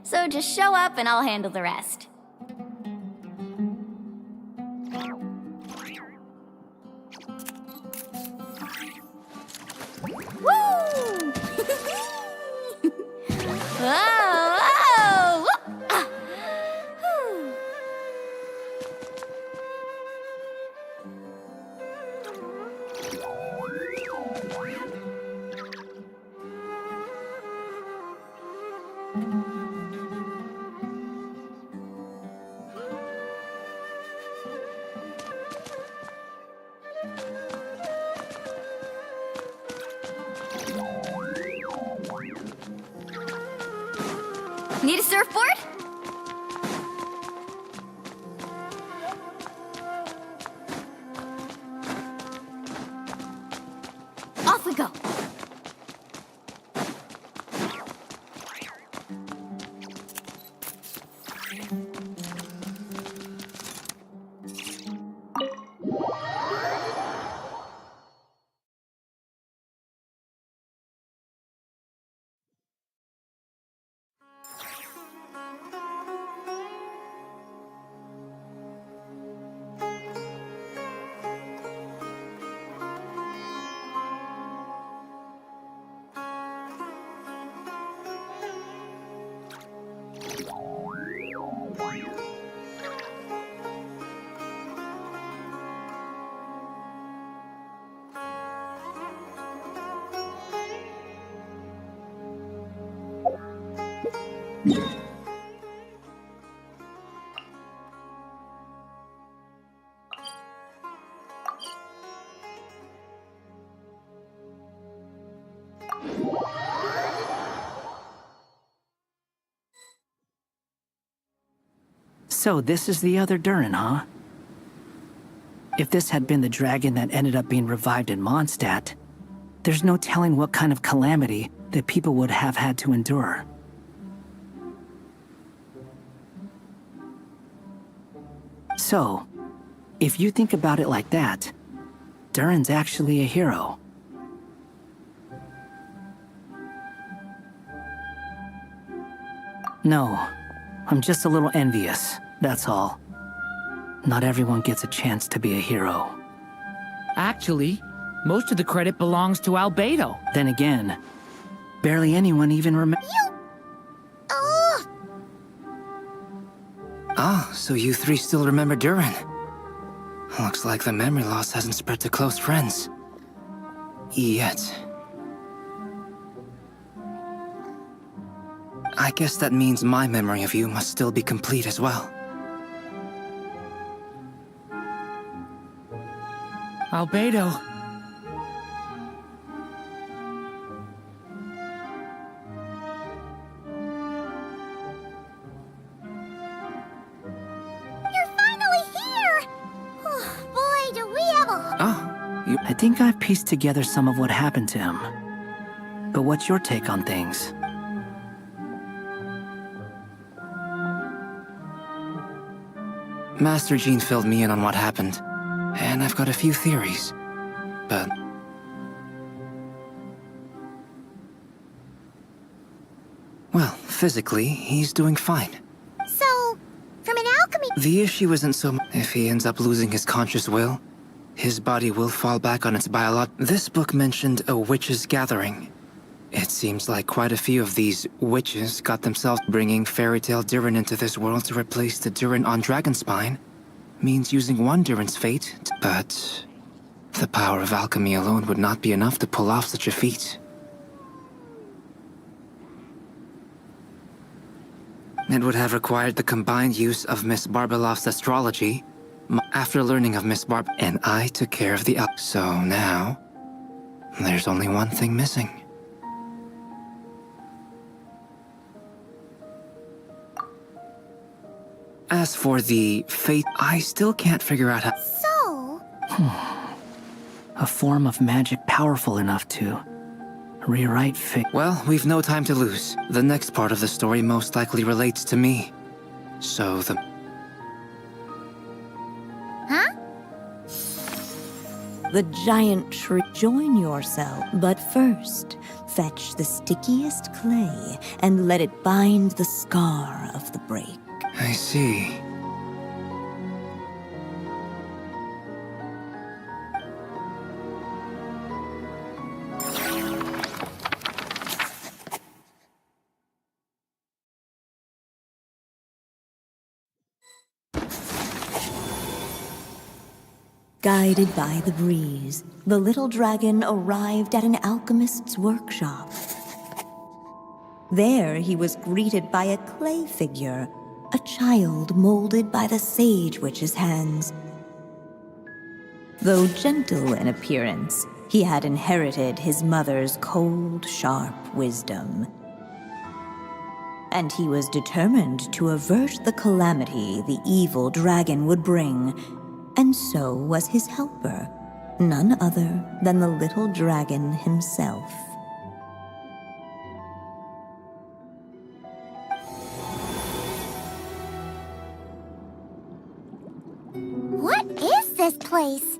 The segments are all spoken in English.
So just show up and I'll handle the rest. Woo! Whoa! Whoa! Ah. Whew. Need a surfboard? Off we go. So this is the other Durin, huh? If this had been the dragon that ended up being revived in Mondstadt, there's no telling what kind of calamity that people would have had to endure. So, if you think about it like that, Durin's actually a hero. No, I'm just a little envious, that's all. Not everyone gets a chance to be a hero. Actually, most of the credit belongs to Albedo. Then again, barely anyone even remembers. Oh! Ah, so you three still remember Durin. Looks like the memory loss hasn't spread to close friends. Yet. I guess that means my memory of you must still be complete as well. Albedo. You're finally here! Boy, do we have a... Ah, you... I think I've pieced together some of what happened to him. But what's your take on things? Master Jean filled me in on what happened. And I've got a few theories. But... well, physically, he's doing fine. So, from an alchemy... The issue isn't so much if he ends up losing his conscious will. His body will fall back on its This book mentioned a witches' gathering. It seems like quite a few of these witches got themselves bringing fairy tale Durin into this world to replace the Durin on Dragonspine. Means using one Durin's fate, but the power of alchemy alone would not be enough to pull off such a feat. It would have required the combined use of Miss Barbeloff's astrology. After learning of Miss Barb, and I took care of the So now, there's only one thing missing. As for the fate, I still can't figure out how... So... A form of magic powerful enough to rewrite fate. Well, we've no time to lose. The next part of the story most likely relates to me. So the... Huh? The giant tree. Join yourself. But first, Fetch the stickiest clay and let it bind the scar of the break. I see. Guided by the breeze, the little dragon arrived at an alchemist's workshop. There he was greeted by a clay figure, a child molded by the sage witch's hands. Though gentle in appearance, he had inherited his mother's cold, sharp wisdom. And he was determined to avert the calamity the evil dragon would bring. And so was his helper, none other than the little dragon himself. What is this place?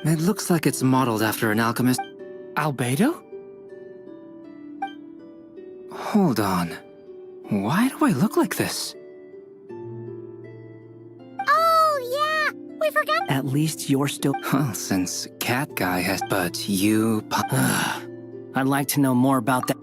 It looks like it's modeled after an alchemist. Albedo? Hold on. Why do I look like this? Oh, yeah! We forgot. At least you're still. Well, since Cat Guy has... But you... I'd like to know more about that.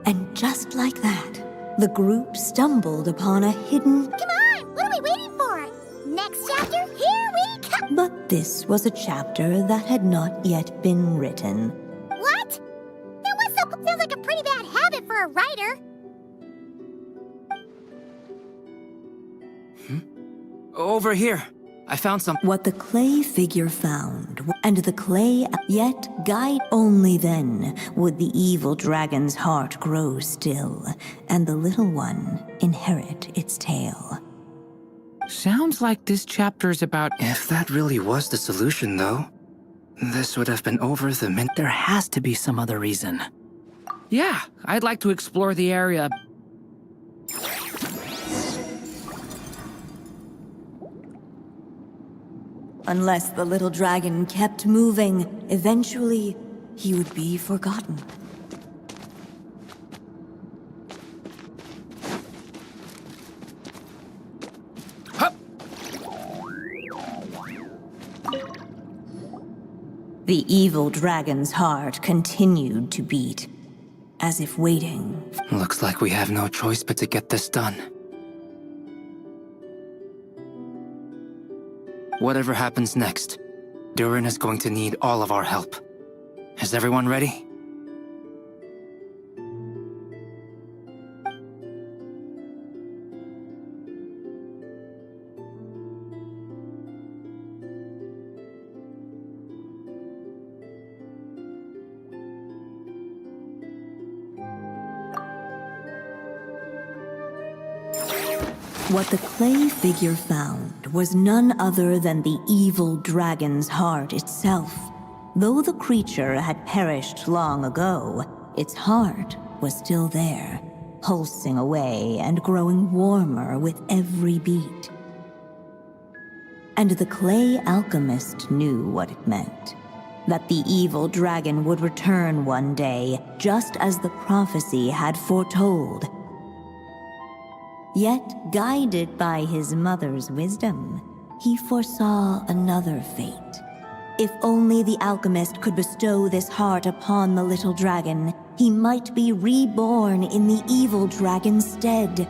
And just like that, the group stumbled upon a hidden... Come on! What are we waiting for? Next chapter, here we come! But this was a chapter that had not yet been written. What? That was so... Sounds like a pretty bad habit for a writer. Over here. I found some... What the clay figure found, and the clay yet guide, only then would the evil dragon's heart grow still, and the little one inherit its tale. Sounds like this chapter's about... If that really was the solution, though, this would have been over the min... There has to be some other reason. Yeah, I'd like to explore the area. Unless the little dragon kept moving, eventually he would be forgotten. Hup! The evil dragon's heart continued to beat, as if waiting. Looks like we have no choice but to get this done. Whatever happens next, Durin is going to need all of our help. Is everyone ready? What the clay figure found was none other than the evil dragon's heart itself. Though the creature had perished long ago, its heart was still there, pulsing away and growing warmer with every beat. And the clay alchemist knew what it meant. That the evil dragon would return one day, just as the prophecy had foretold. Yet, guided by his mother's wisdom, he foresaw another fate. If only the alchemist could bestow this heart upon the little dragon, he might be reborn in the evil dragon's stead.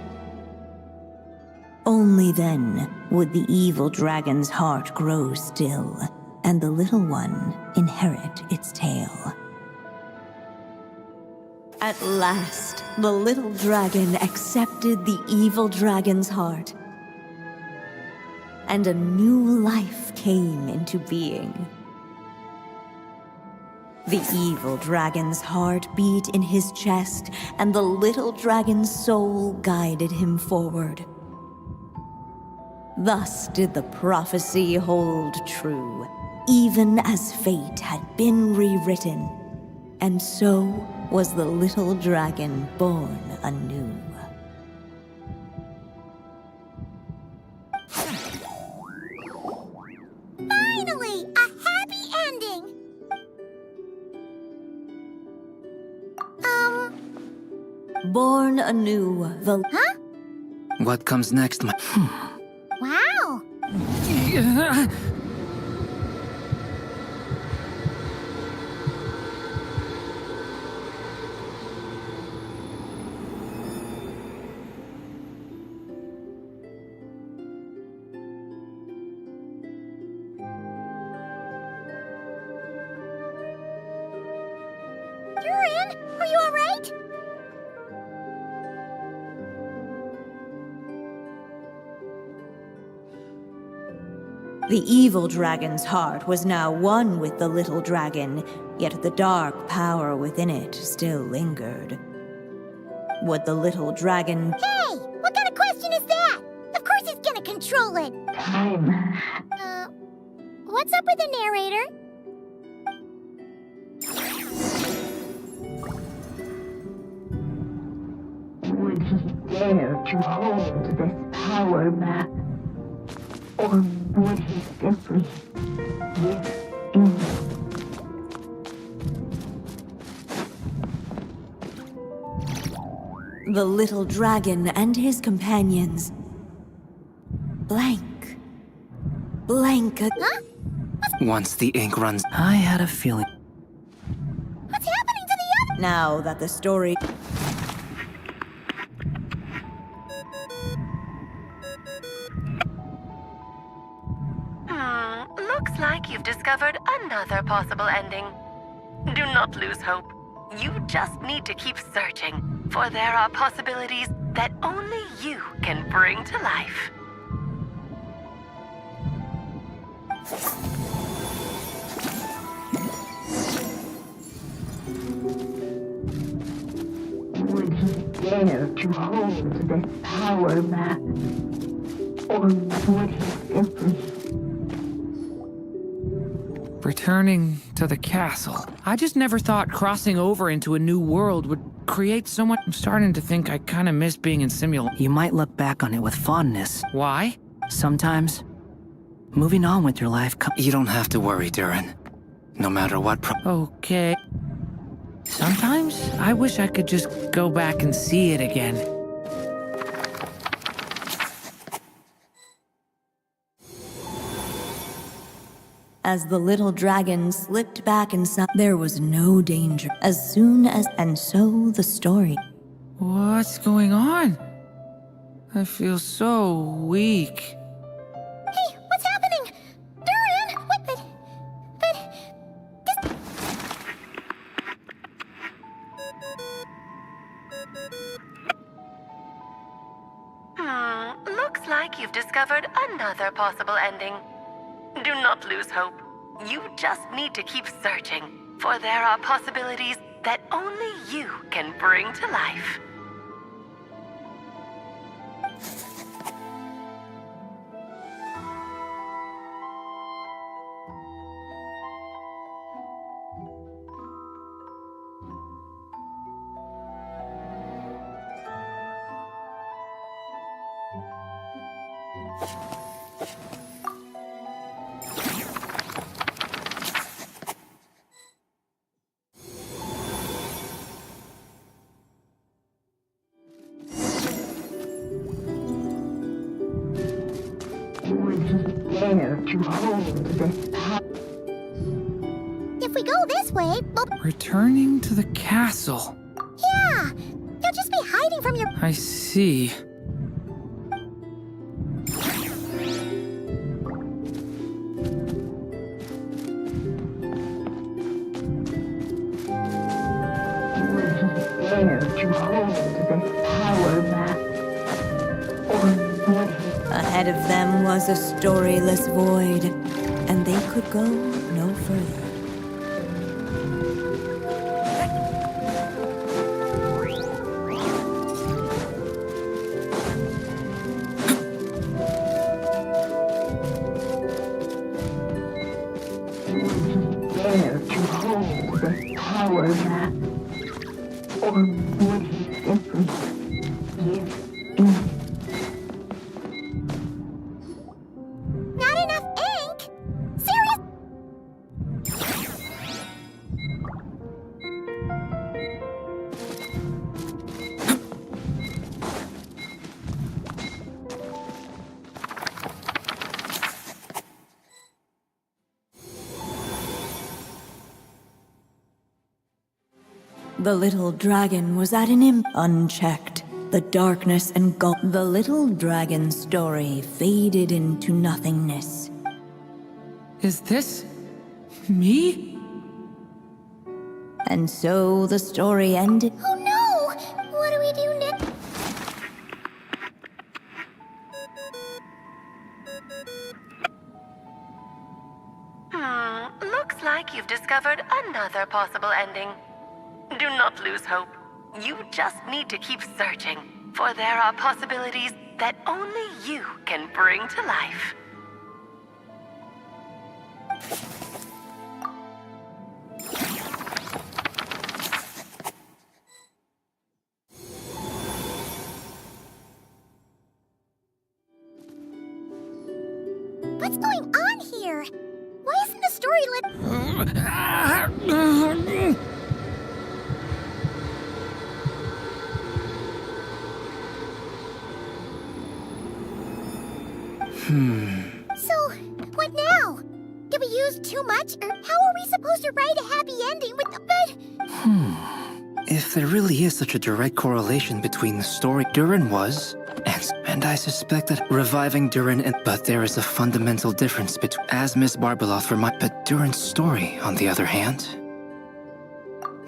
Only then would the evil dragon's heart grow still, and the little one inherit its tale. At last, the little dragon accepted the evil dragon's heart, and a new life came into being. The evil dragon's heart beat in his chest, and the little dragon's soul guided him forward. Thus did the prophecy hold true, even as fate had been rewritten. And so was the little dragon born anew. Finally, a happy ending! Born anew, the... Huh? What comes next, my... Wow! Durin, are you alright? The evil dragon's heart was now one with the little dragon, yet the dark power within it still lingered. Would the little dragon... Hey! What kind of question is that? Of course he's gonna control it! Time. What's up with the narrator? Would he dare to hold this power back? Or would he simply give in? The little dragon and his companions... Blank. Huh? Once the ink runs... I had a feeling. What's happening to the other? Now that the story... Looks like you've discovered another possible ending. Do not lose hope. You just need to keep searching, for there are possibilities that only you can bring to life. Would he dare to hold this power back? Or would he simply... Returning to the castle. I just never thought crossing over into a new world would create so much. I'm starting to think I kind of miss being in Simula. You might look back on it with fondness. Why? Sometimes, moving on with your life You don't have to worry, Durin. No matter what Okay. Sometimes I wish I could just go back and see it again. As the little dragon slipped back inside, there was no danger. As soon as... And so the story... What's going on? I feel so weak. Hey, what's happening? Durin! What the... But... Looks like you've discovered another possible ending. Do not lose hope. You just need to keep searching, for there are possibilities that only you can bring to life. Would he dare to hold this power? If we go this way, well, Returning to the castle. yeah! You'll just be hiding from your... I see. Would he dare to hold this power back? Or would he... Ahead of them was a storyless void, and they could go no further. Or would he simply give in? Not enough ink? Serious? The little dragon was at an unchecked. The darkness engulfed. The little dragon's story faded into nothingness. Is this me? And so the story ended. Oh no! What do we do next? Looks like you've discovered another possible ending. Do not lose hope. You just need to keep searching, for there are possibilities that only you can bring to life. What's going on here? Why isn't the story So, what now? Did we use too much, or how are we supposed to write a happy ending with the bed? If there really is such a direct correlation between the story Durin was, and I suspect that reviving Durin but there is a fundamental difference between as Miss Barbeloth but Durin's story, on the other hand,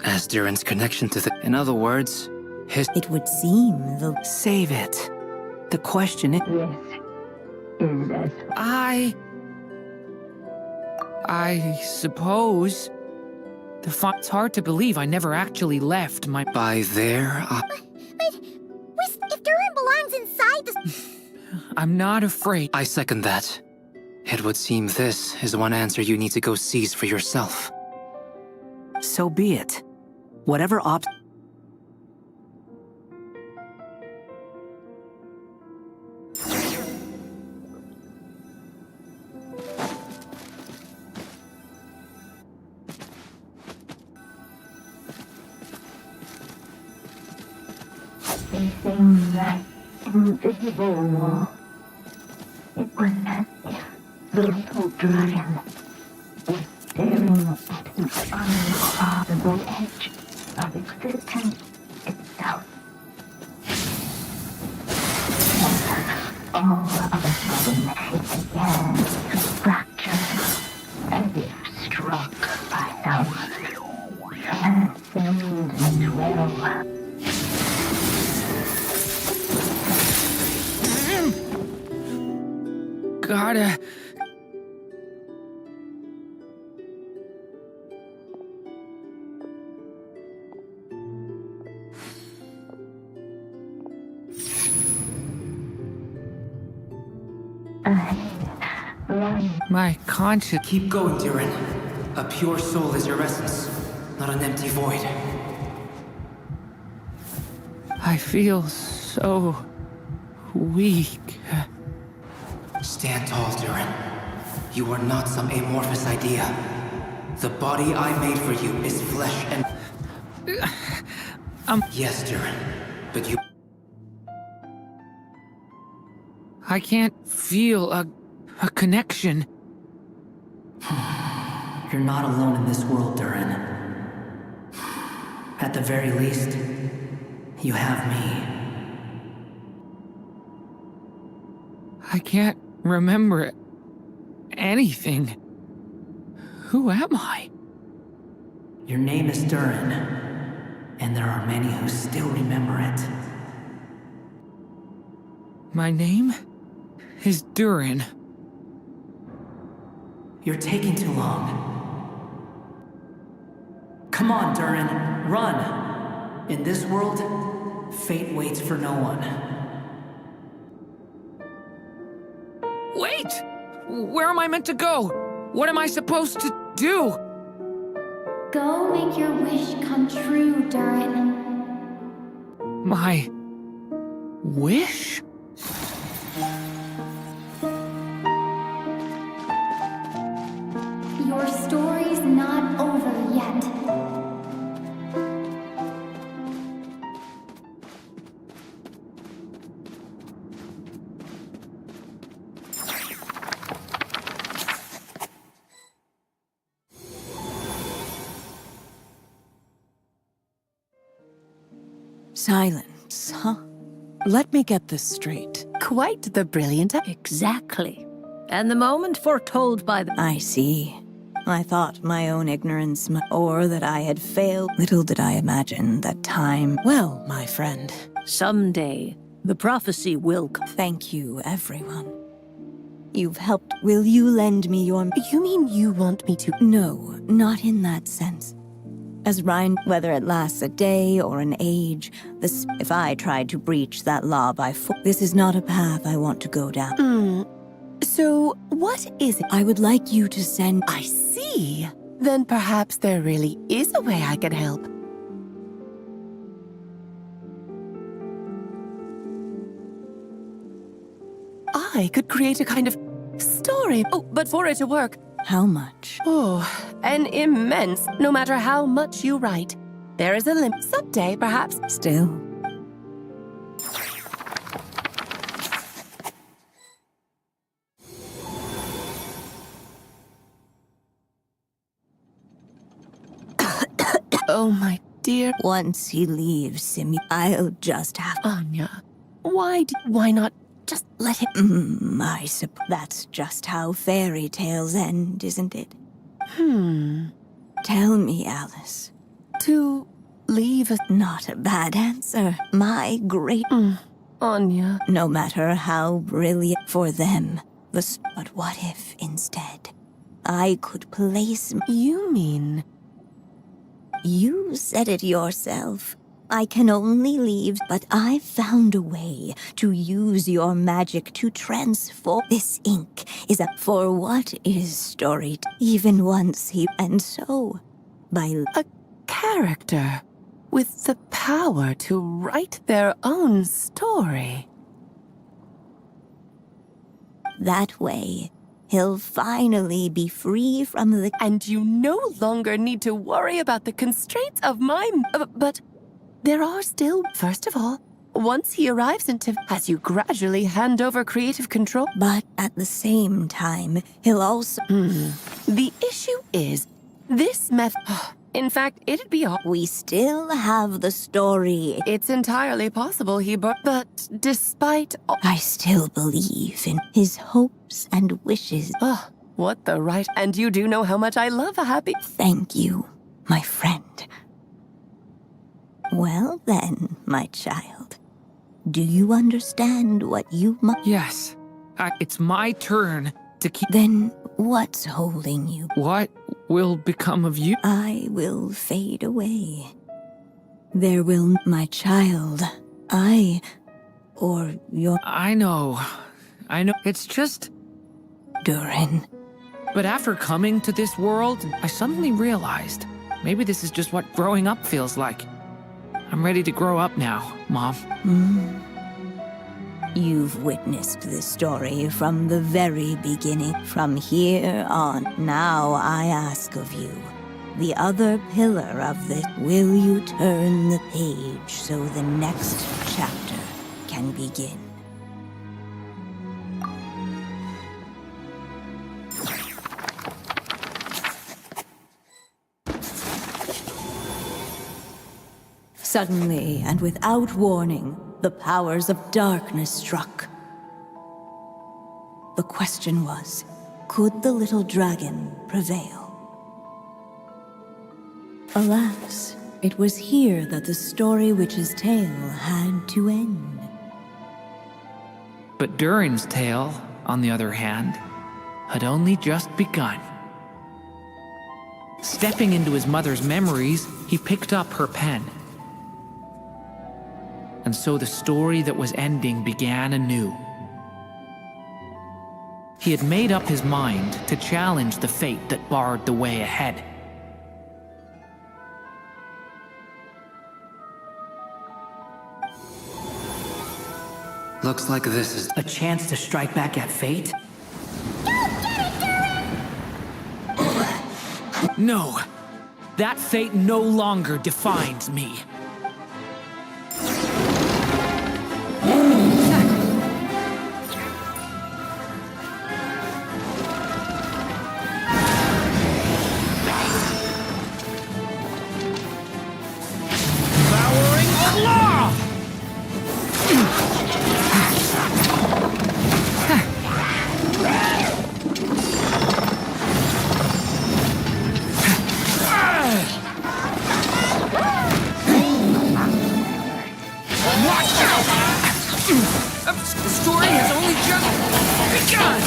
as Durin's connection to in other words, his It would seem the Save it. The question is... This is as I suppose. It's hard to believe I never actually left my... by there, But if Durin belongs inside the... I'm not afraid. I second that. It would seem this is one answer you need to go seize for yourself. So be it. Whatever facing that invisible wall. It was as if the little dragon was staring at the uncrossable edge of existence itself. And all of a sudden, it began to fracture, as if struck by some transcendent will. Gotta... My conscience... Keep going, Durin. A pure soul is your essence, not an empty void. I feel so... weak. Stand tall, Durin. You are not some amorphous idea. The body I made for you is flesh and... Yes, Durin, but you... I can't feel a connection. You're not alone in this world, Durin. At the very least, you have me. I can't remember anything. Who am I? Your name is Durin, and there are many who still remember it. My name is Durin. You're taking too long. Come on, Durin, run! In this world, fate waits for no one. Wait! Where am I meant to go? What am I supposed to do? Go make your wish come true, Durin. My wish? Your story's not over yet. Silence, huh? Let me get this straight. Quite the brilliant. Exactly. And the moment foretold by the. I see. I thought my own ignorance, or that I had failed. Little did I imagine that time. Well, my friend. Someday, the prophecy will come. Thank you, everyone. You've helped. Will you lend me your. You mean you want me to? No, not in that sense. As Ryan, whether it lasts a day or an age, this. If I tried to breach that law by this is not a path I want to go down. So, what is it? I would like you to send. I see. Then perhaps there really is a way I can help. I could create a kind of story. Oh, but for it to work, How much? oh, an immense, no matter how much you write. There is a limit. Someday, perhaps. Still. Oh, my dear Once he leaves Simi, I'll just have. Anya, why not just let him? I suppose that's just how fairy tales end, isn't it? Tell me, Alice. To leave us, Not a bad answer. My great. Anya. No matter how brilliant for them. But what if, instead, I could place. You mean You said it yourself. I can only leave, but I found a way to use your magic to transform. This ink is up for what is story, even once he. And so, by. a character with the power to write their own story? That way, he'll finally be free from the. And you no longer need to worry about the constraints of my. But there are still. First of all, once he arrives into. As you gradually hand over creative control. But at the same time, he'll also. The issue is, this method. In fact, it'd be all. We still have the story. It's entirely possible but despite all. I still believe in his hopes and wishes. Oh, what the right. And you do know how much I love a happy. Thank you, my friend. Well then, my child. Do you understand what you must? Yes. It's my turn to keep. Then what's holding you? What will become of you? I will fade away. There will, my child. Or your. I know. It's just. Durin. But after coming to this world, I suddenly realized maybe this is just what growing up feels like. I'm ready to grow up now, Mom. You've witnessed this story from the very beginning. From here on, now I ask of you, the other pillar of this, will you turn the page so the next chapter can begin? Suddenly, and without warning, the powers of darkness struck. The question was, could the little dragon prevail? Alas, it was here that the story witch's tale had to end. But Durin's tale, on the other hand, had only just begun. Stepping into his mother's memories, he picked up her pen. And so the story that was ending began anew. He had made up his mind to challenge the fate that barred the way ahead. Looks like this is... A chance to strike back at fate? No. That fate no longer defines me. The story has only just begun!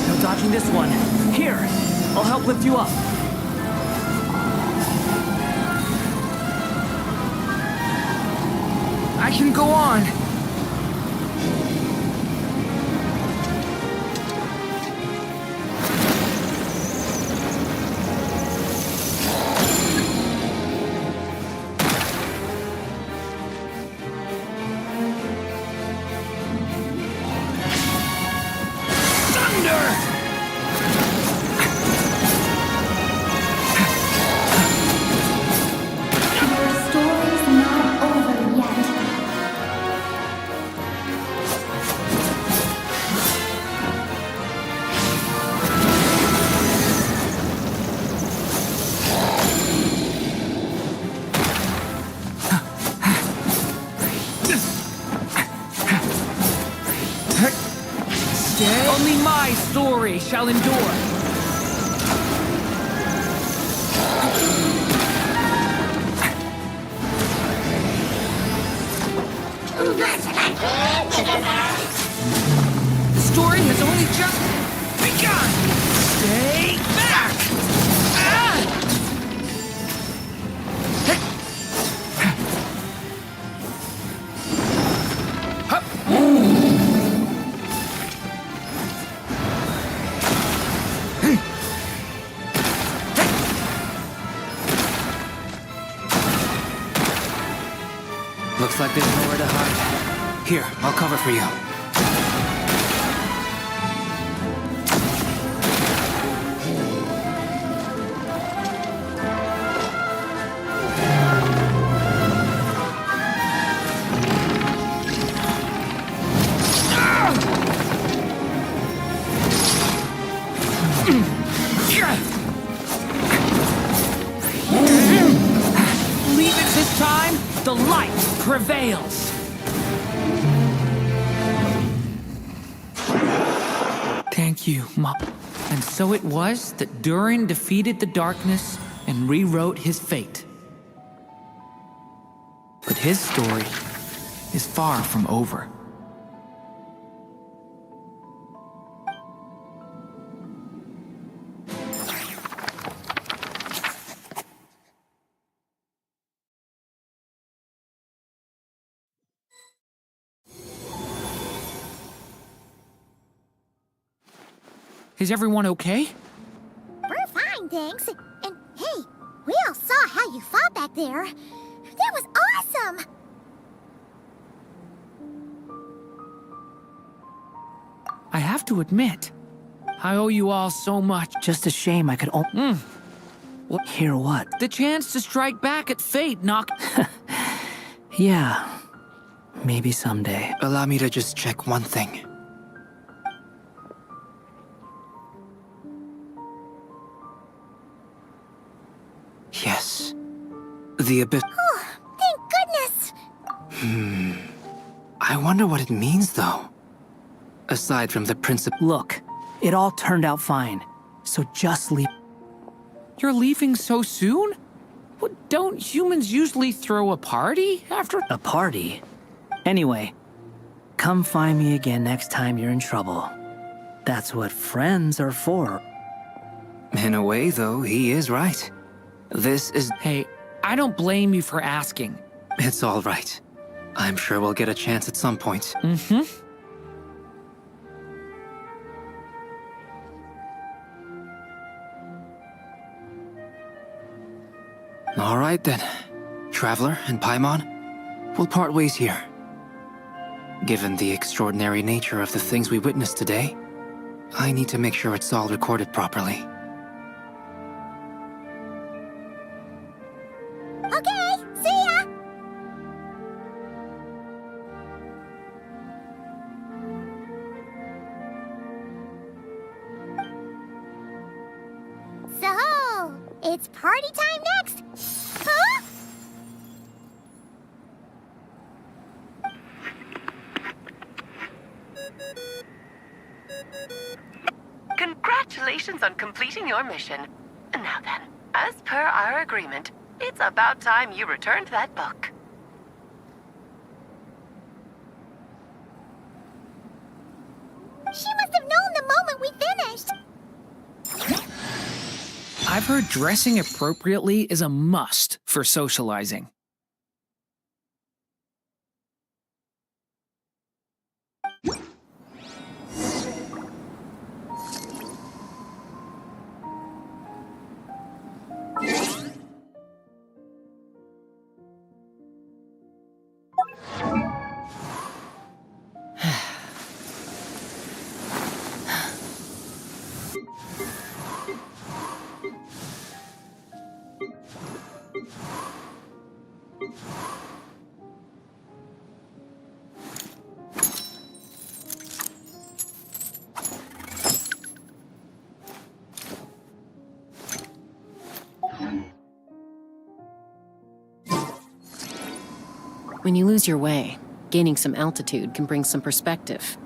No dodging this one. Here, I'll help lift you up. I can go on. Only my story shall endure. The story has only just begun. Stay back! Looks like there's nowhere to hide. Here, I'll cover for you. Leave it this time, the light prevails. Thank you, Mom. And so it was that Durin defeated the darkness and rewrote his fate. But his story is far from over. Is everyone okay? We're fine, thanks. And hey, we all saw how you fought back there. That was awesome! I have to admit, I owe you all so much. Just a shame I could Hear what? The chance to strike back at fate knocked... Yeah, maybe someday. Allow me to just check one thing. Yes. The abyss... Oh, thank goodness! I wonder what it means, though. Aside from the principle... Look, it all turned out fine, so just leave. You're leaving so soon? What, don't humans usually throw a party after... A party? Anyway, come find me again next time you're in trouble. That's what friends are for. In a way, though, he is right. This is... Hey, I don't blame you for asking. It's all right. I'm sure we'll get a chance at some point. Mm-hmm. All right then. Traveler and Paimon, we'll part ways here. Given the extraordinary nature of the things we witnessed today, I need to make sure it's all recorded properly. Okay, see ya! So, it's party time next? Huh? Congratulations on completing your mission. Now then, as per our agreement, it's about time you returned that book. She must have known the moment we finished. I've heard dressing appropriately is a must for socializing. When you lose your way, gaining some altitude can bring some perspective.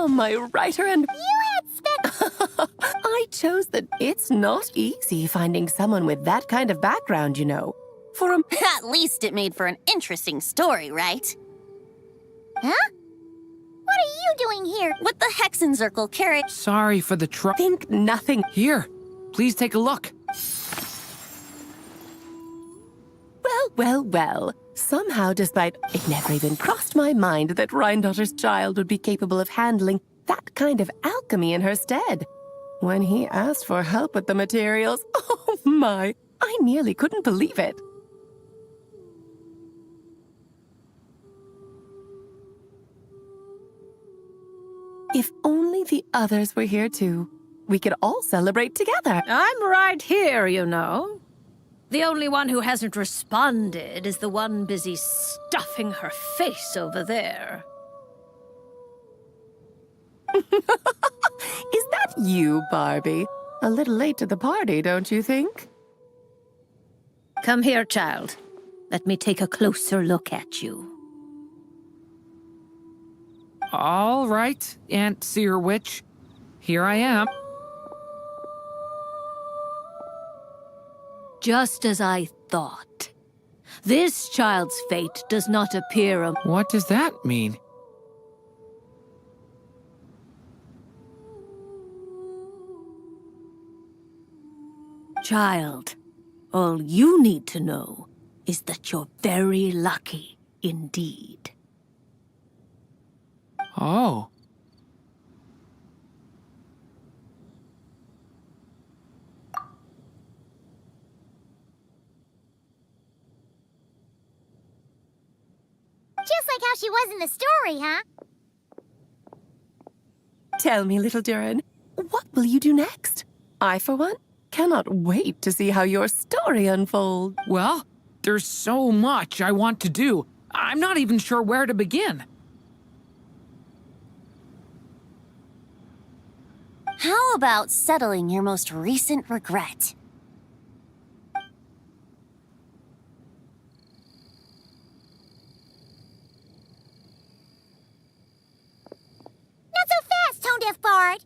My writer and... You had spent... I chose that it's not easy finding someone with that kind of background, you know. For a... At least it made for an interesting story, right? Huh? What are you doing here? With the Hexencircle carry... Sorry for the trouble. Think nothing. Here, please take a look. Well. Somehow, despite it never even crossed my mind that Rhindotter's child would be capable of handling that kind of alchemy in her stead. When he asked for help with the materials, oh my, I nearly couldn't believe it. If only the others were here too, we could all celebrate together. I'm right here, you know. The only one who hasn't responded is the one busy stuffing her face over there. Is that you, Barbie? A little late to the party, don't you think? Come here, child. Let me take a closer look at you. All right, Aunt Seer Witch. Here I am. Just as I thought. This child's fate does not appear What does that mean? Child, all you need to know is that you're very lucky indeed. Oh. Just like how she was in the story, huh? Tell me, little Durin, what will you do next? I, for one, cannot wait to see how your story unfolds. Well, there's so much I want to do. I'm not even sure where to begin. How about settling your most recent regret? Not so fast, Tone gift, Bard.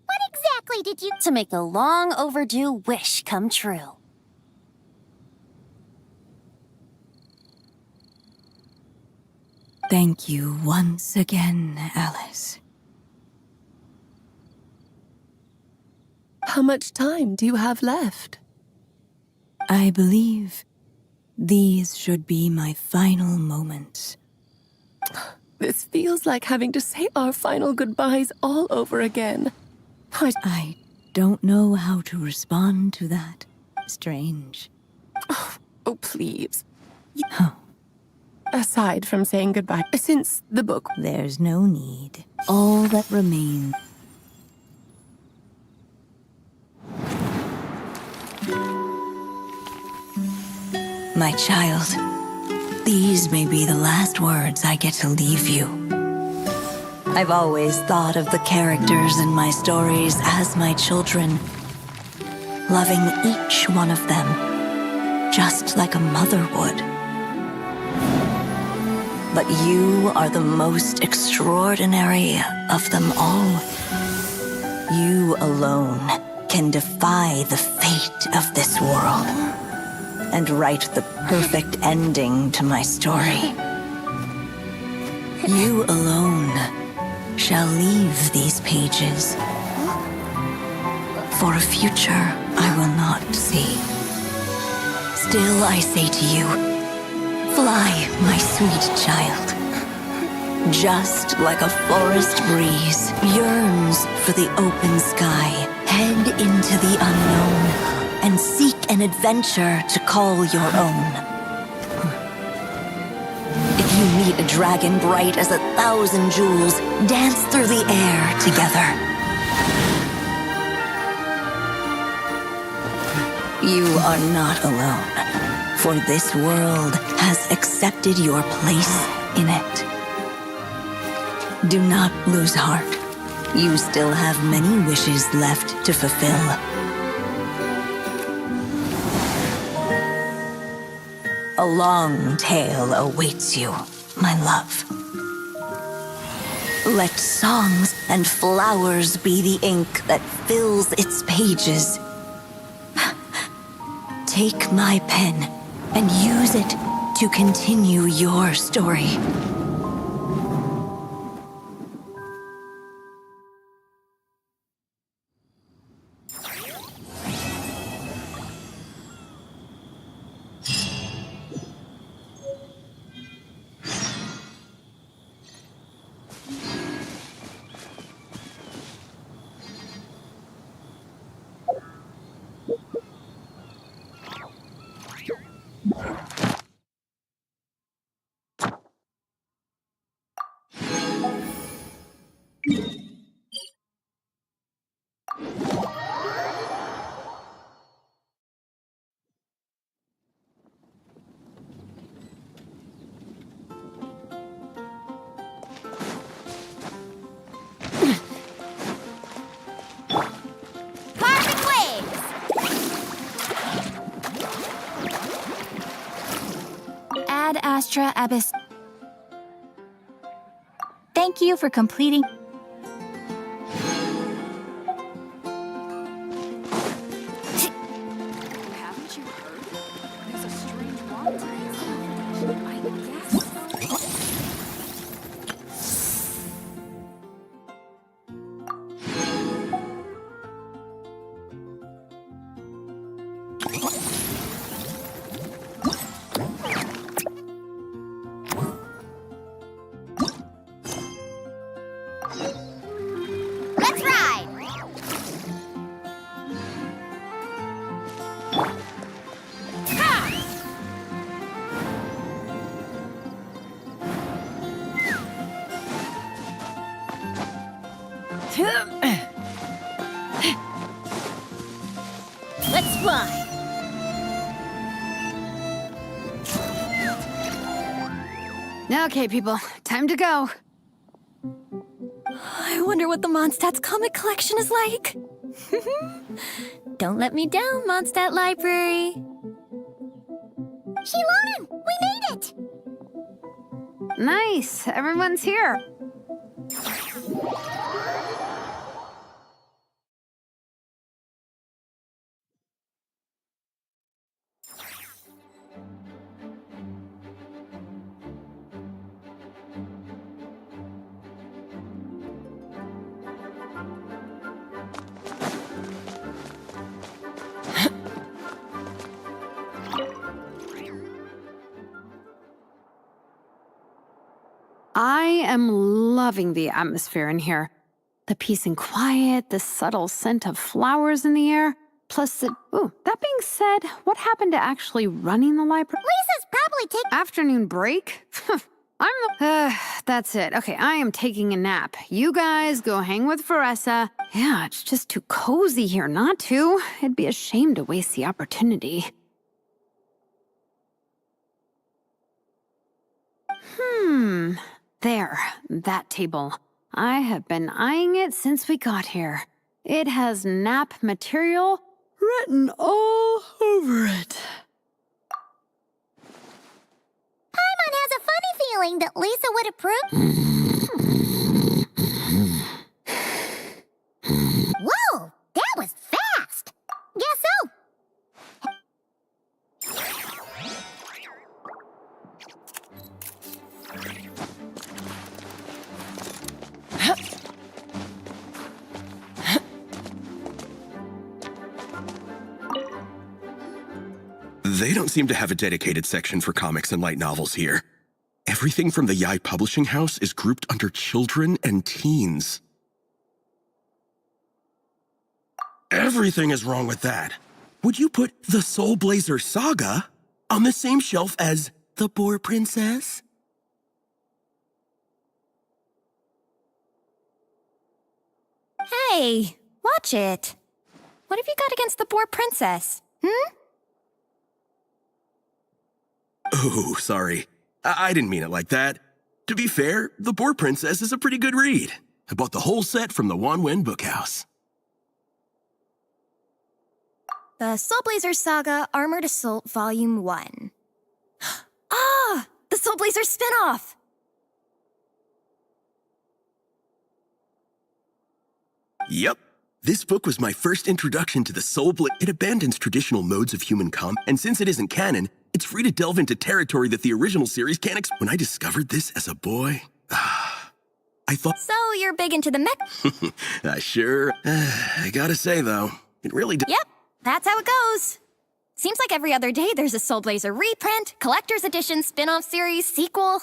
What exactly did you... To make the long overdue wish come true. Thank you once again, Alice. How much time do you have left? I believe these should be my final moments. This feels like having to say our final goodbyes all over again. I don't know how to respond to that. Strange. Oh, please. Oh, Aside from saying goodbye, since the book... there's no need. All that remains... My child, these may be the last words I get to leave you. I've always thought of the characters in my stories as my children, loving each one of them, just like a mother would. But you are the most extraordinary of them all. You alone can defy the fate of this world and write the perfect ending to my story. You alone shall leave these pages for a future I will not see. Still I say to you, fly, my sweet child. Just like a forest breeze yearns for the open sky, head into the unknown and seek an adventure to call your own. If you meet a dragon bright as 1,000 jewels, dance through the air together. You are not alone, for this world has accepted your place in it. Do not lose heart. You still have many wishes left to fulfill. A long tale awaits you, my love. Let songs and flowers be the ink that fills its pages. Take my pen and use it to continue your story. Ad Astra Abyss. Thank you for completing. Haven't you heard? There's a strange wand I guess. Let's ride! Let's fly! Okay, people, time to go. I wonder what the Mondstadt's comic collection is like. Don't let me down, Mondstadt Library. Shilonen, we made it! Nice, everyone's here. am loving the atmosphere in here. The peace and quiet, the subtle scent of flowers in the air, plus the... Ooh, that being said, what happened to actually running the library? Lisa's probably taking... Afternoon break? That's it. Okay, I am taking a nap. You guys go hang with Faressa. Yeah, it's just too cozy here not to. It'd be a shame to waste the opportunity. There, that table. I have been eyeing it since we got here. It has nap material written all over it. Paimon has a funny feeling that Lisa would approve. Whoa, that was fast. Guess so. They don't seem to have a dedicated section for comics and light novels here. Everything from the Yai Publishing House is grouped under children and teens. Everything is wrong with that. Would you put the Soulblazers saga on the same shelf as The Boar Princess? Hey, watch it. What have you got against the Boar Princess? Oh, sorry. I didn't mean it like that. To be fair, The Boar Princess is a pretty good read. I bought the whole set from the Wanwen Bookhouse. The Soulblazers Saga Armored Assault Volume 1. Ah! The Soulblazers spinoff! Yep. This book was my first introduction to the Soulblazers. It abandons traditional modes of human combat, and since it isn't canon, it's free to delve into territory that the original series can't explore. When I discovered this as a boy, I thought... So you're big into the mech? Sure. I gotta say, though, it really... Yep, that's how it goes. Seems like every other day there's a Soulblazer reprint, collector's edition, spin-off series, sequel.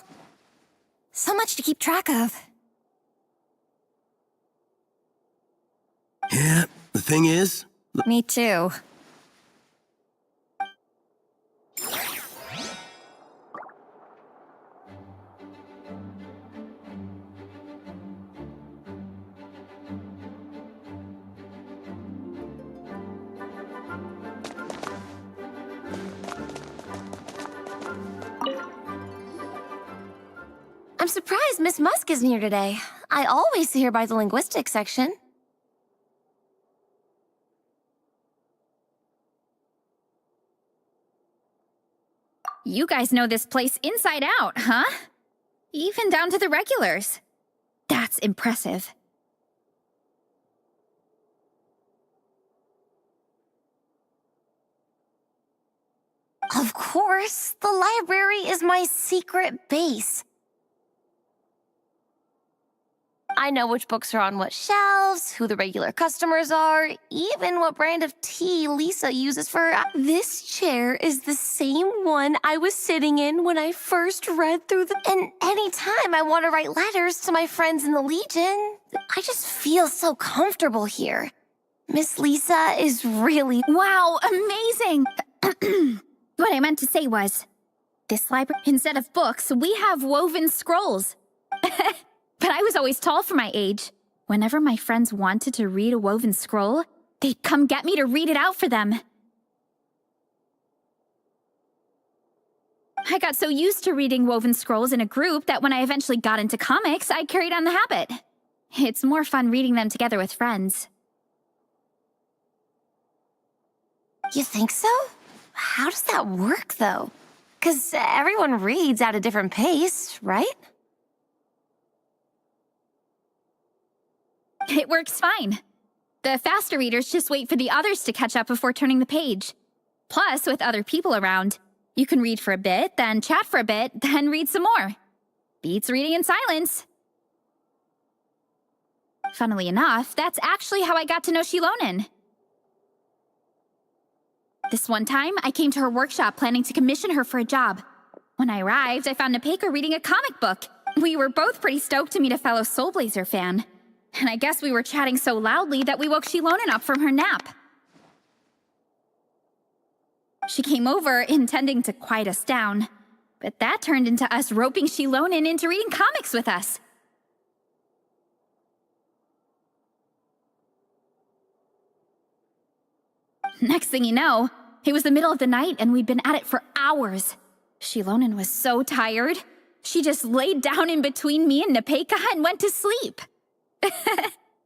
So much to keep track of. Yeah, the thing is... Me too. I'm surprised Miss Musk isn't here today. I always see her by the linguistics section. You guys know this place inside out, huh? Even down to the regulars. That's impressive. Of course, the library is my secret base. I know which books are on what shelves, who the regular customers are, even what brand of tea Lisa uses for... This chair is the same one I was sitting in when I first read through the... And anytime I want to write letters to my friends in the Legion, I just feel so comfortable here. Miss Lisa is really... Wow, amazing! What I meant to say was, this library, instead of books, we have woven scrolls. But I was always tall for my age. Whenever my friends wanted to read a woven scroll, they'd come get me to read it out for them. I got so used to reading woven scrolls in a group that when I eventually got into comics, I carried on the habit. It's more fun reading them together with friends. You think so? How does that work, though? 'Cause everyone reads at a different pace, right? It works fine. The faster readers just wait for the others to catch up before turning the page. Plus, with other people around, you can read for a bit, then chat for a bit, then read some more. Beats reading in silence. Funnily enough, that's actually how I got to know Shilonen. This one time, I came to her workshop planning to commission her for a job. When I arrived, I found Nepeko reading a comic book, We were both pretty stoked to meet a fellow Soulblazer fan. And I guess we were chatting so loudly that we woke Shilonen up from her nap. She came over intending to quiet us down, but that turned into us roping Shilonen into reading comics with us. Next thing you know, it was the middle of the night and we'd been at it for hours. Shilonen was so tired, she just laid down in between me and Nepeka and went to sleep.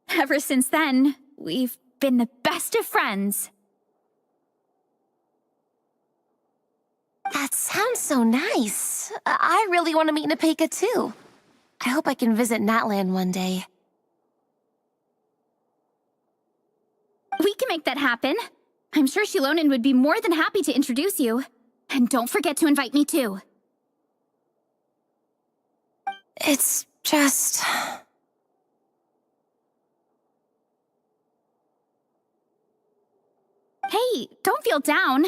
Ever since then, we've been the best of friends. That sounds so nice. I really want to meet Nepeka too. I hope I can visit Natland one day. We can make that happen. I'm sure Shilonen would be more than happy to introduce you. And don't forget to invite me too. It's just... Hey, don't feel down.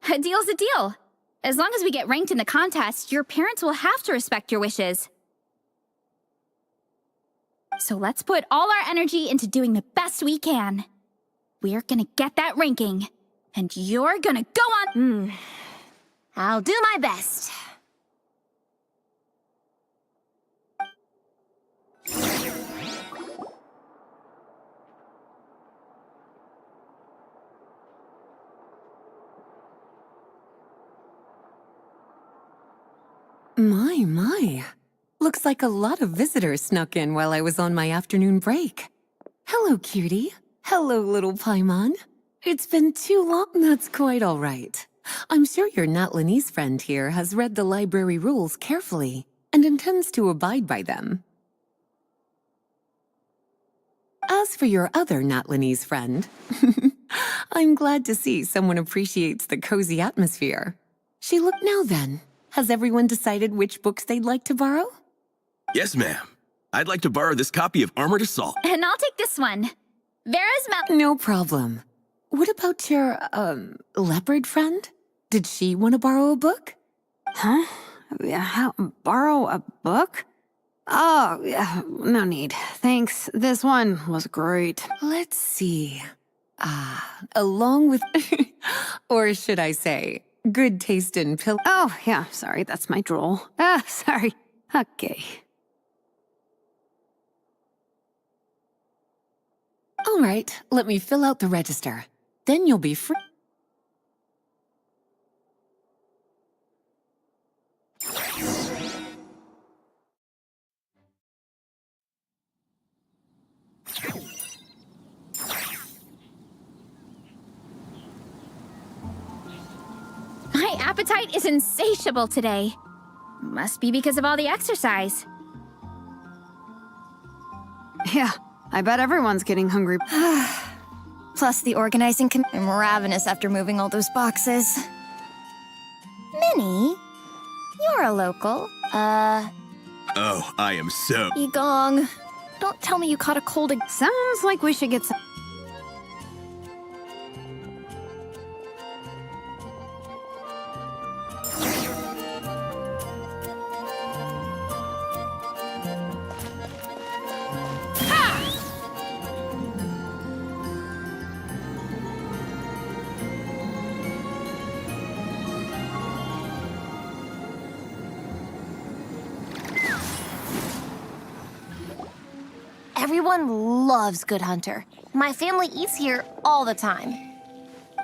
A deal's a deal. As long as we get ranked in the contest, your parents will have to respect your wishes. So let's put all our energy into doing the best we can. We're gonna get that ranking, and you're gonna go on... I'll do my best. My. Looks like a lot of visitors snuck in while I was on my afternoon break. Hello, cutie. Hello, little Paimon. It's been too long. That's quite all right. I'm sure your Natlanese friend here has read the library rules carefully and intends to abide by them. As for your other Natlanese friend, I'm glad to see someone appreciates the cozy atmosphere. Now then, has everyone decided which books they'd like to borrow? Yes, ma'am. I'd like to borrow this copy of Armored Assault. And I'll take this one. Vera's No problem. What about your, leopard friend? Did she want to borrow a book? Huh? Borrow a book? Oh, yeah, no need. Thanks. This one was great. Let's see. Along with... or should I say, good taste in pill... Oh, yeah, sorry, that's my drool. Sorry. Okay. All right, let me fill out the register. Then you'll be free. My appetite is insatiable today. Must be because of all the exercise. Yeah, I bet everyone's getting hungry. Plus the organizing I'm ravenous after moving all those boxes. Minnie, you're a local. Oh, I am so... Yigong, don't tell me you caught a cold again. Sounds like we should get some... Everyone loves Good Hunter. My family eats here all the time.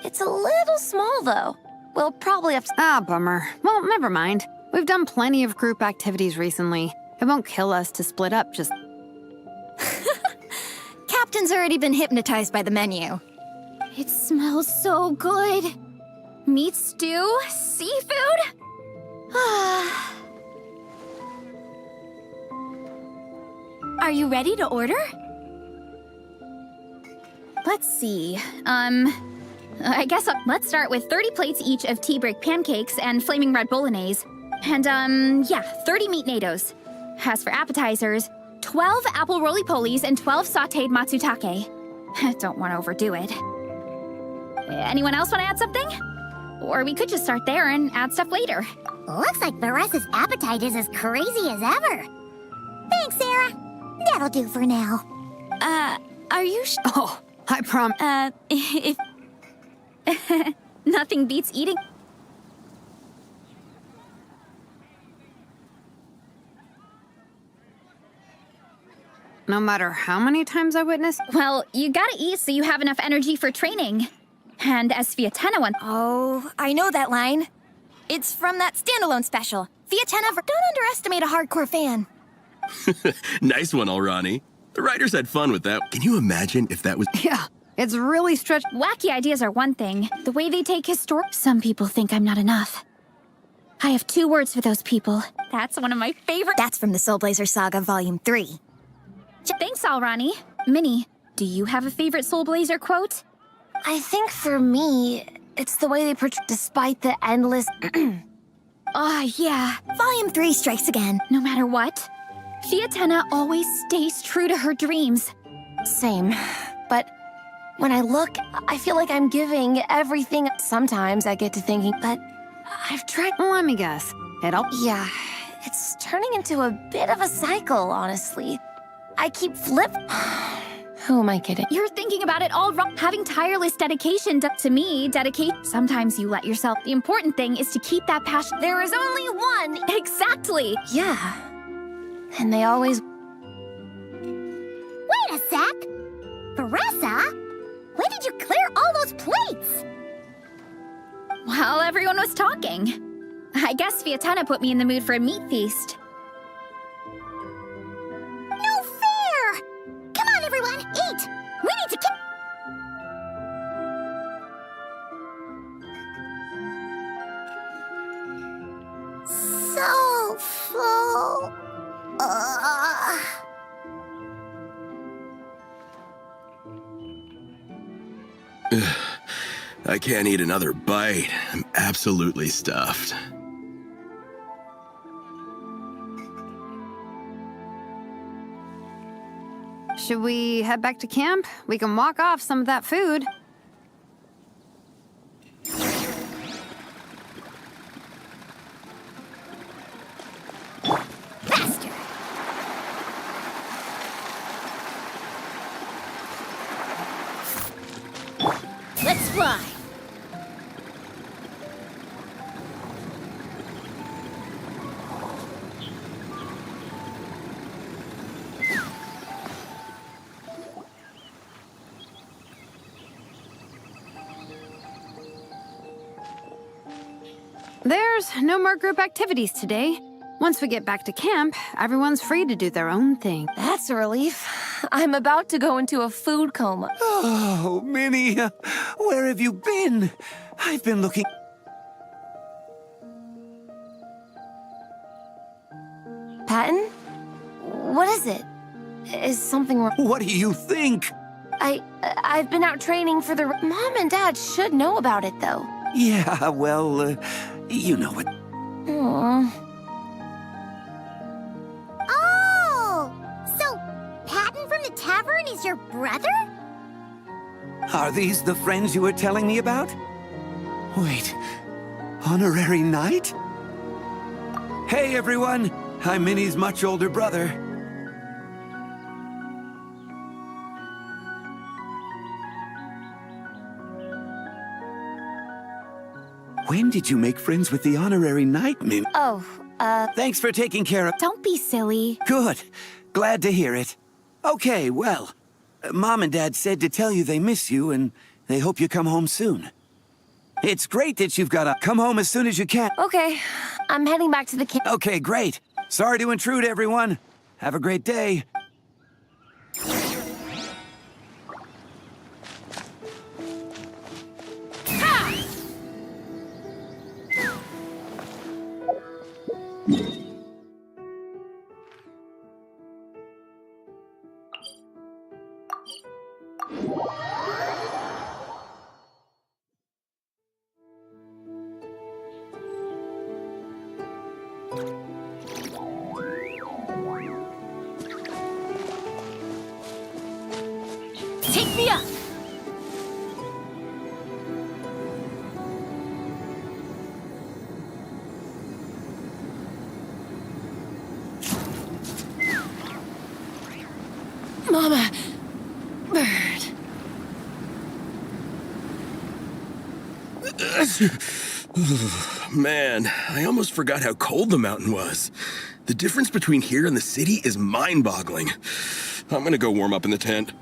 It's a little small, though. We'll probably have to... Ah, bummer. Well, never mind. We've done plenty of group activities recently. It won't kill us to split up, just... Captain's already been hypnotized by the menu. It smells so good. Meat stew? Seafood? Are you ready to order? Let's see. I guess let's start with 30 plates each of tea break pancakes and flaming red bolognese. And, yeah, 30 meat natos. As for appetizers, 12 apple roly-polies and 12 sauteed matsutake. Don't want to overdo it. Anyone else want to add something? Or we could just start there and add stuff later. Looks like Veresa's appetite is as crazy as ever. Thanks, Sarah. That'll do for now. Are you Oh, I if... Nothing beats eating... No matter how many times I witness... Well, you gotta eat so you have enough energy for training. And as Fiatena once... Oh, I know that line. It's from that standalone special. Fiatena, don't underestimate a hardcore fan. Nice one, Alrani. The writers had fun with that. Can you imagine if that was... Yeah, it's really stretched... Wacky ideas are one thing. The way they take Some people think I'm not enough. I have 2 words for those people. That's one of my favorite... That's from the Soulblazer Saga Volume 3. Thanks, Alrani. Minnie, do you have a favorite Soulblazer quote? I think for me, it's the way they portray despite the endless... Yeah. Volume 3 strikes again. No matter what, Fiatena always stays true to her dreams. Same. But when I look, I feel like I'm giving everything. Sometimes I get to thinking, but I've tried... Let me guess. Yeah, it's turning into a bit of a cycle, honestly. I keep Who am I kidding? You're thinking about it all wrong. Having tireless dedication to me, sometimes you let yourself. The important thing is to keep that passion. There is only one. Exactly. Yeah. And they always... Wait a sec! Baressa? When did you clear all those plates? While everyone was talking. I guess Fiatena put me in the mood for a meat feast. No fair! Come on, everyone, eat! We need to So full. I can't eat another bite. I'm absolutely stuffed. Should we head back to camp? We can walk off some of that food. Faster! Let's fly! There's no more group activities today. Once we get back to camp, everyone's free to do their own thing. That's a relief. I'm about to go into a food coma. Oh, Minnie, where have you been? I've been looking... Patton? What is it? Is something wrong? What do you think? I've been out training for the... Mom and Dad should know about it, though. Yeah, well, you know it. Aww. Oh! So, Patton from the tavern is your brother? Are these the friends you were telling me about? Wait, honorary knight? Hey, everyone! I'm Minnie's much older brother. When did you make friends with the honorary knight, Min? Oh, Thanks for taking care of... Don't be silly. Good. Glad to hear it. Okay, well, Mom and Dad said to tell you they miss you and they hope you come home soon. It's great that you've got to come home as soon as you can. Okay. I'm heading back to the camp. Okay, great. Sorry to intrude, everyone. Have a great day. Take me up! Man, I almost forgot how cold the mountain was. The difference between here and the city is mind-boggling. I'm gonna go warm up in the tent.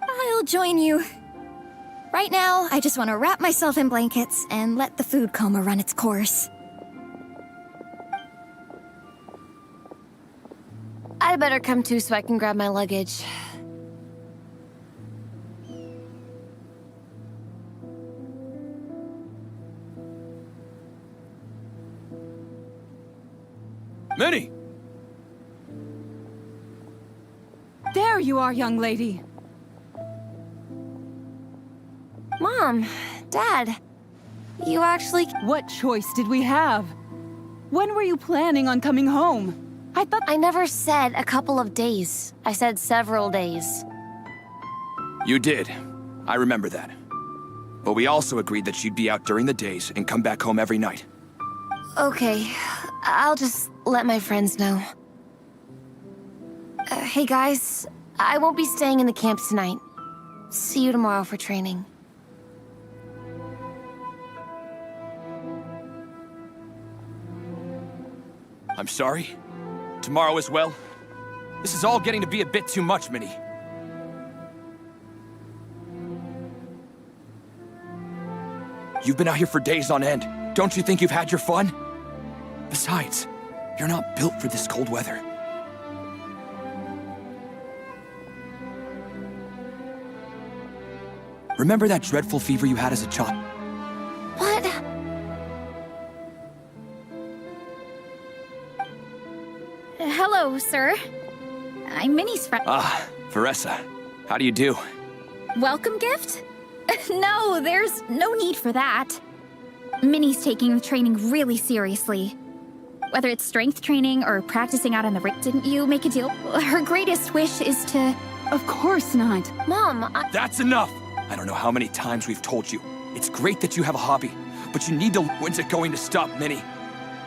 I'll join you. Right now, I just want to wrap myself in blankets and let the food coma run its course. I'd better come too so I can grab my luggage. Minnie! There you are, young lady. Mom, Dad, you actually... What choice did we have? When were you planning on coming home? I thought... I never said a couple of days. I said several days. You did. I remember that. But we also agreed that you'd be out during the days and come back home every night. Okay, I'll just let my friends know. Hey guys, I won't be staying in the camp tonight. See you tomorrow for training. I'm sorry. Tomorrow as well. This is all getting to be a bit too much, Minnie. You've been out here for days on end. Don't you think you've had your fun? Besides, you're not built for this cold weather. Remember that dreadful fever you had as a child? What? Hello, sir. I'm Minnie's friend. Ah, Veressa. How do you do? Welcome gift? No, there's no need for that. Minnie's taking the training really seriously. Whether it's strength training or practicing out on the ring, didn't you make a deal? Her greatest wish is to... Of course not. Mom, That's enough! I don't know how many times we've told you. It's great that you have a hobby, but you need to... When's it going to stop, Minnie?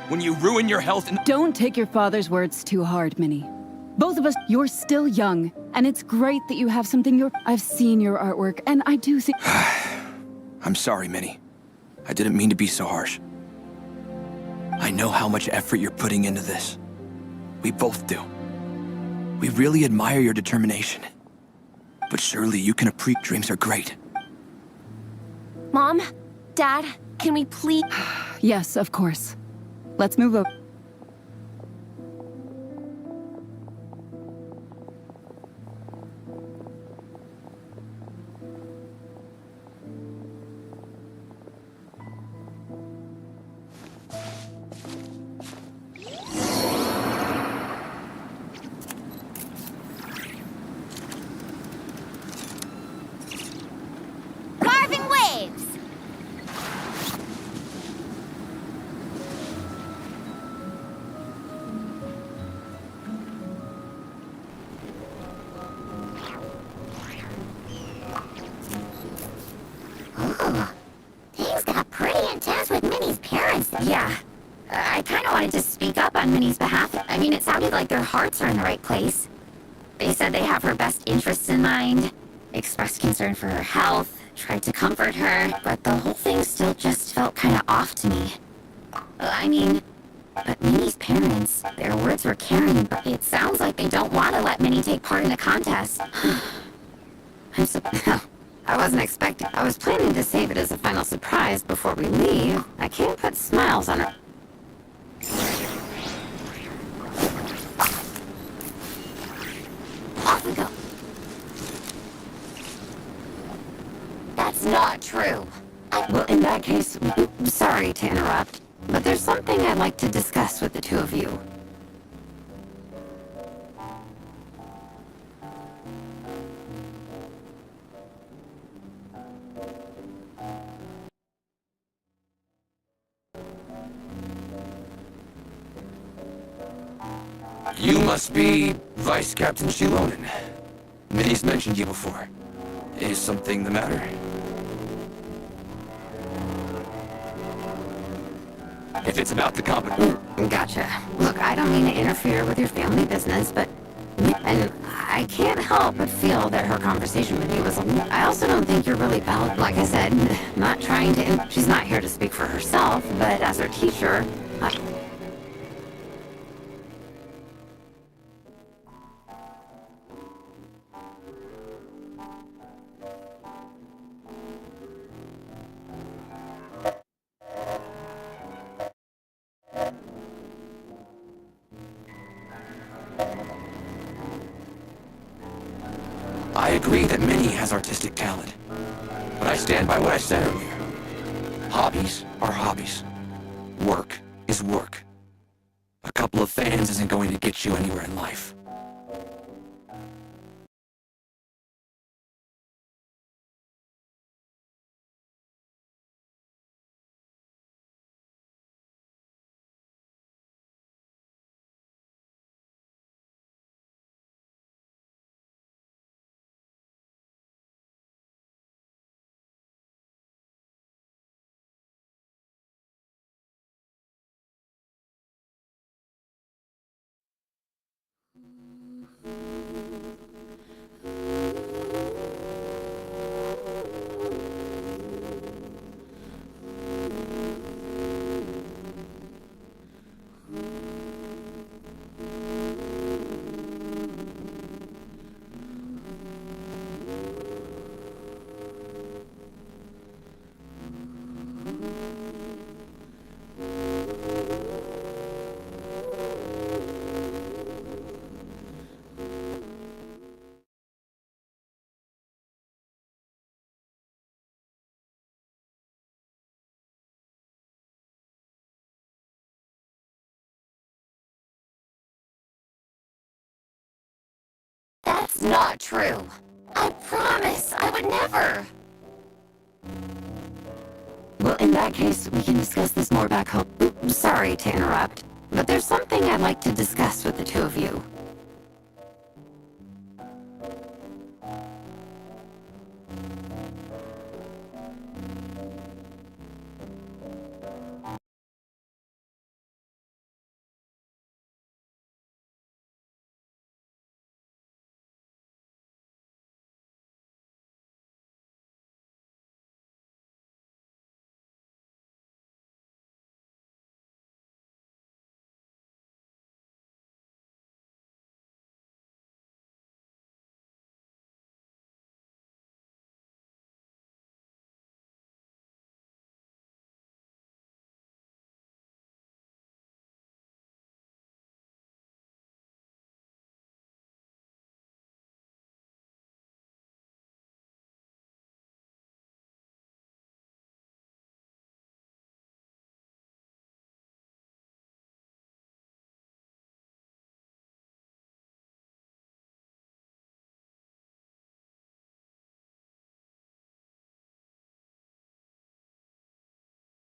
When you ruin your health and... Don't take your father's words too hard, Minnie. Both of us, you're still young, and it's great that you have something I've seen your artwork, and I do think... I'm sorry, Minnie. I didn't mean to be so harsh. I know how much effort you're putting into this. We both do. We really admire your determination. But surely you can appreciate dreams are great. Mom, Dad, can we please... Yes, of course. Let's move over. Carving waves! Ooh, things got pretty intense with Minnie's parents. Yeah, I kind of wanted to speak up on Minnie's behalf. I mean, it sounded like their hearts are in the right place. They said they have her best interests in mind, expressed concern for her health, tried to comfort her, but the whole thing still just felt kind of off to me. I mean, but Minnie's parents, their words were caring, but it sounds like they don't want to let Minnie take part in the contest. I wasn't expecting. I was planning to save it as a final surprise before we leave. I can't put smiles on her. Off we go. That's not true. Well, in that case, sorry to interrupt, but there's something I'd like to discuss with the two of you. You must be Vice Captain Shilonen. Minnie's mentioned you before. Is something the matter? If it's about the competition... Gotcha. Look, I don't mean to interfere with your family business, but... And I can't help but feel that her conversation with you was I also don't think you're really valid. Like I said, not trying to... She's not here to speak for herself, but as her teacher, I agree that Minnie has artistic talent, but I stand by what I said earlier. Hobbies are hobbies. Work is work. A couple of fans isn't going to get you anywhere in life. that's not true. I promise, I would never. Well, in that case, we can discuss this more back home. Sorry to interrupt, but there's something I'd like to discuss with the two of you.